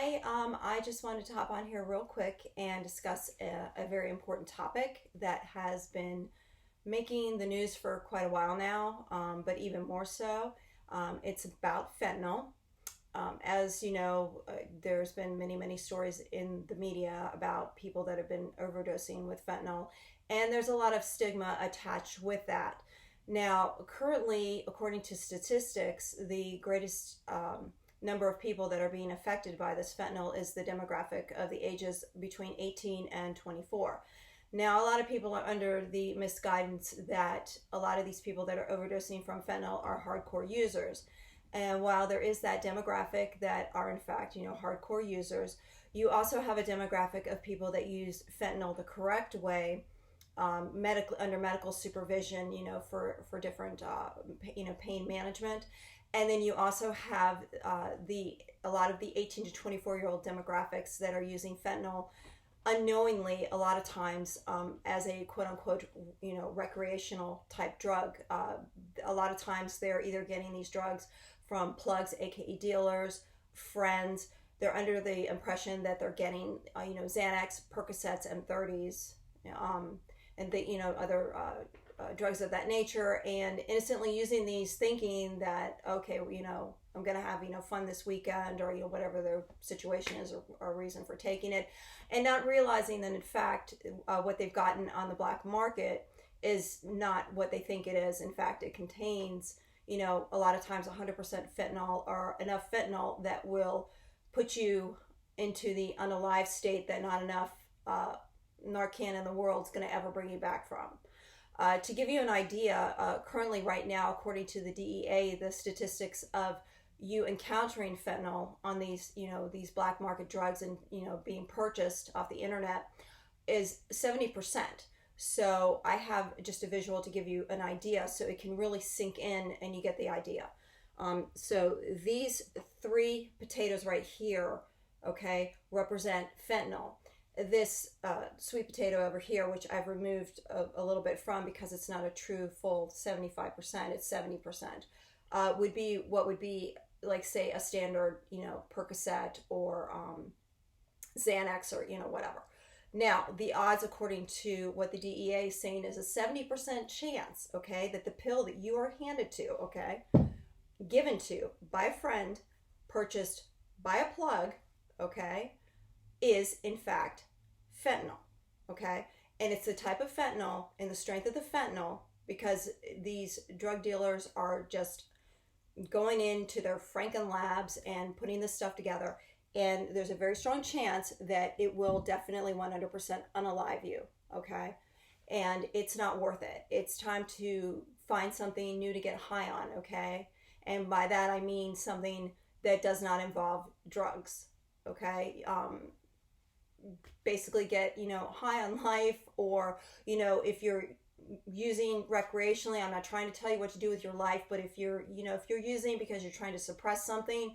Hi, I just wanted to hop on here real quick and discuss a very important topic that has been making the news for quite a while now, but even more so. It's about fentanyl. As you know, there's been many stories in the media about people that have been overdosing with fentanyl, and there's a lot of stigma attached with that. Now, currently, according to statistics, the greatest number of people that are being affected by this fentanyl is the demographic of the ages between 18 and 24. Now, a lot of people are under the misguidance that a lot of these people that are overdosing from fentanyl are hardcore users. And while there is that demographic that are in fact, hardcore users, you also have a demographic of people that use fentanyl the correct way, under medical supervision, for different, pain management. And then you also have a lot of the 18 to 24-year-old demographics that are using fentanyl unknowingly, a lot of times, as a quote unquote recreational type drug. A lot of times they're either getting these drugs from plugs, aka dealers, friends. They're under the impression that they're getting Xanax, Percocets, and 30s, and the other drugs of that nature, and innocently using these, thinking that okay, I'm gonna have fun this weekend, or whatever their situation is, or reason for taking it, and not realizing that in fact what they've gotten on the black market is not what they think it is. In fact, it contains a lot of times 100% fentanyl, or enough fentanyl that will put you into the unalive state that not enough Narcan in the world is going to ever bring you back from. To give you an idea, currently right now, according to the DEA, the statistics of you encountering fentanyl on these black market drugs, and being purchased off the internet, is 70%. So I have just a visual to give you an idea, so it can really sink in and you get the idea. So these three potatoes right here, okay, represent fentanyl. This sweet potato over here, which I've removed a little bit from because it's not a true full 75%, it's 70%, would be what would be like, say, a standard, Percocet, or Xanax, or whatever. Now, the odds, according to what the DEA is saying, is a 70% chance, okay, that the pill that you are handed to, okay, given to by a friend, purchased by a plug, okay, is in fact fentanyl, okay? And it's the type of fentanyl and the strength of the fentanyl, because these drug dealers are just going into their Franken labs and putting this stuff together. And there's a very strong chance that it will definitely 100% unalive you, okay? And it's not worth it. It's time to find something new to get high on, okay? And by that I mean something that does not involve drugs, okay? Basically get high on life, or if you're using recreationally, I'm not trying to tell you what to do with your life, but if you're using because you're trying to suppress something,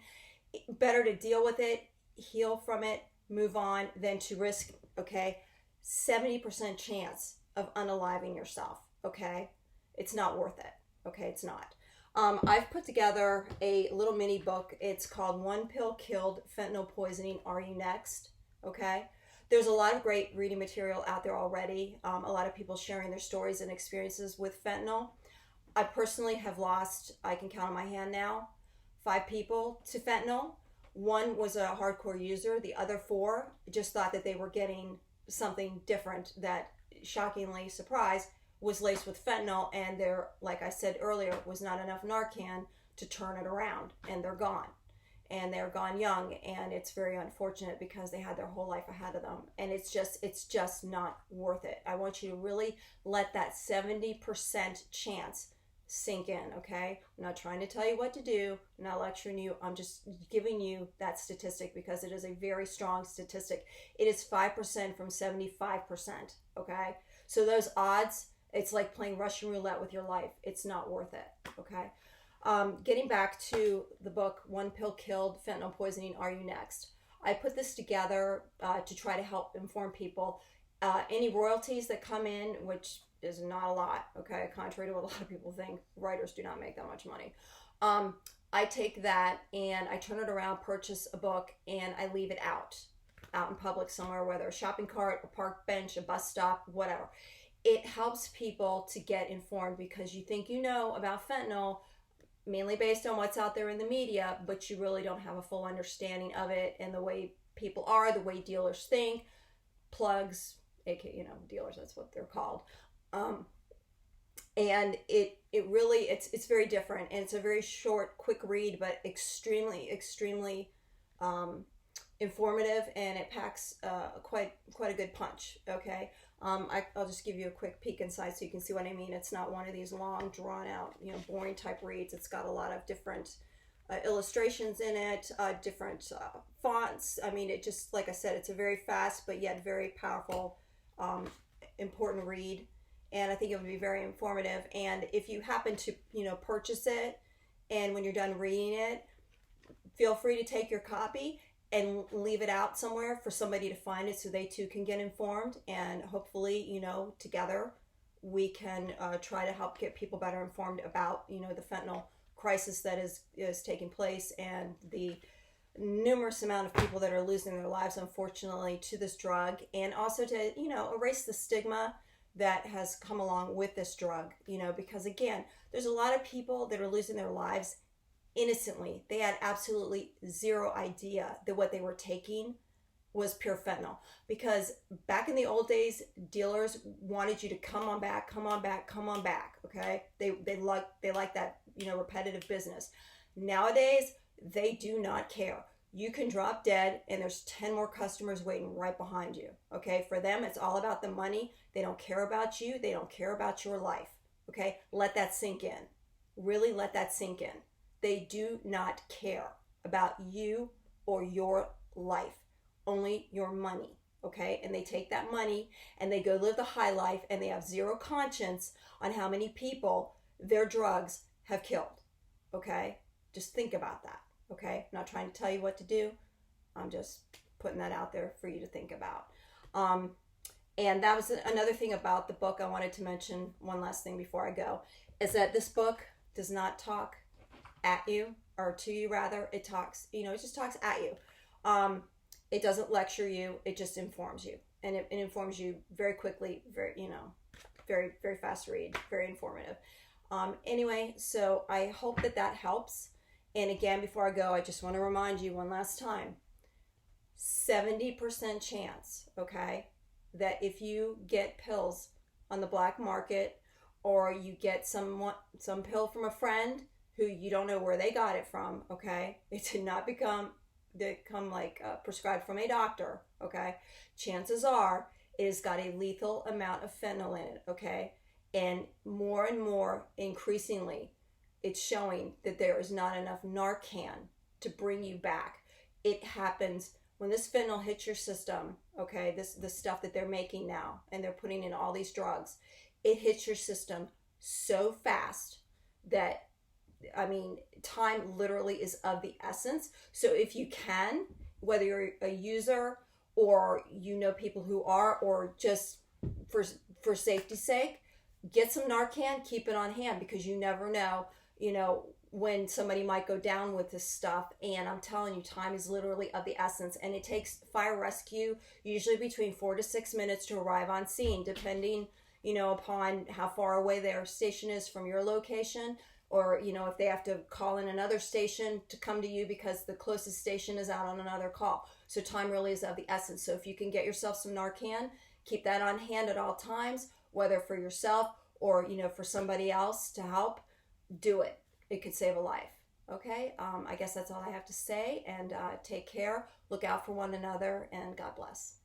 better to deal with it, heal from it, move on, than to risk, okay, 70% chance of unaliving yourself, okay? It's not worth it, okay? It's not. I've put together a little mini book. It's called One Pill Killed, Fentanyl Poisoning, Are You Next? Okay? There's a lot of great reading material out there already. A lot of people sharing their stories and experiences with fentanyl. I personally have lost, I can count on my hand now, 5 people to fentanyl. One was a hardcore user. The other 4 just thought that they were getting something different that, shockingly, surprise, was laced with fentanyl, and there, like I said earlier, was not enough Narcan to turn it around, and they're gone. And they're gone young, and it's very unfortunate because they had their whole life ahead of them, and it's just not worth it. I want you to really let that 70% chance sink in, okay? I'm not trying to tell you what to do. I'm not lecturing you. I'm just giving you that statistic because it is a very strong statistic. It is 5% from 75%, okay? So those odds, it's like playing Russian roulette with your life. It's not worth it, okay? Getting back to the book, One Pill Killed, Fentanyl Poisoning, Are You Next? I put this together to try to help inform people. Any royalties that come in, which is not a lot, okay, contrary to what a lot of people think, writers do not make that much money. I take that and I turn it around, purchase a book, and I leave it out in public somewhere, whether a shopping cart, a park bench, a bus stop, whatever. It helps people to get informed because you think you know about fentanyl, mainly based on what's out there in the media, but you really don't have a full understanding of it and the way people are, the way dealers think, plugs, aka, dealers, that's what they're called. Um, and it really, it's very different, and it's a very short, quick read, but extremely um, informative, and it packs quite a good punch. Okay, I'll just give you a quick peek inside so you can see what I mean. It's not one of these long, drawn out, boring type reads. It's got a lot of different illustrations in it, different fonts. I mean, it just, like I said, it's a very fast but yet very powerful, important read, and I think it would be very informative. And if you happen to, purchase it, and when you're done reading it, feel free to take your copy and leave it out somewhere for somebody to find it so they too can get informed. And hopefully, together we can try to help get people better informed about, the fentanyl crisis that is taking place, and the numerous amount of people that are losing their lives, unfortunately, to this drug, and also to, erase the stigma that has come along with this drug, because again, there's a lot of people that are losing their lives innocently. They had absolutely zero idea that what they were taking was pure fentanyl, because back in the old days, dealers wanted you to come on back, okay? They like that, repetitive business. Nowadays, they do not care. You can drop dead and there's 10 more customers waiting right behind you, okay? For them, it's all about the money. They don't care about you. They don't care about your life, okay? Let that sink in. Really let that sink in. They do not care about you or your life, only your money, okay? And they take that money and they go live the high life, and they have zero conscience on how many people their drugs have killed, okay? Just think about that, okay? I'm not trying to tell you what to do. I'm just putting that out there for you to think about. And that was another thing about the book I wanted to mention. One last thing before I go is that this book does not talk at you, or to you rather. It talks, it just talks at you. It doesn't lecture you. It just informs you, and it informs you very quickly, very fast read, very informative. Anyway, so I hope that helps. And again, before I go, I just want to remind you one last time, 70% chance, okay, that if you get pills on the black market, or you get some pill from a friend who you don't know where they got it from, okay, it did not become like prescribed from a doctor, okay, chances are it has got a lethal amount of fentanyl in it, okay, and more increasingly, it's showing that there is not enough Narcan to bring you back. It happens when this fentanyl hits your system, okay, the stuff that they're making now, and they're putting in all these drugs, it hits your system so fast that, I mean, time literally is of the essence. So if you can, whether you're a user or people who are, or just for safety's sake, get some Narcan, keep it on hand, because you never know, when somebody might go down with this stuff. And I'm telling you, time is literally of the essence, and it takes fire rescue usually between 4 to 6 minutes to arrive on scene, depending, upon how far away their station is from your location, or, if they have to call in another station to come to you because the closest station is out on another call. So time really is of the essence. So if you can get yourself some Narcan, keep that on hand at all times, whether for yourself or, for somebody else to help, do it. It could save a life. Okay? I guess that's all I have to say. And take care. Look out for one another, and God bless.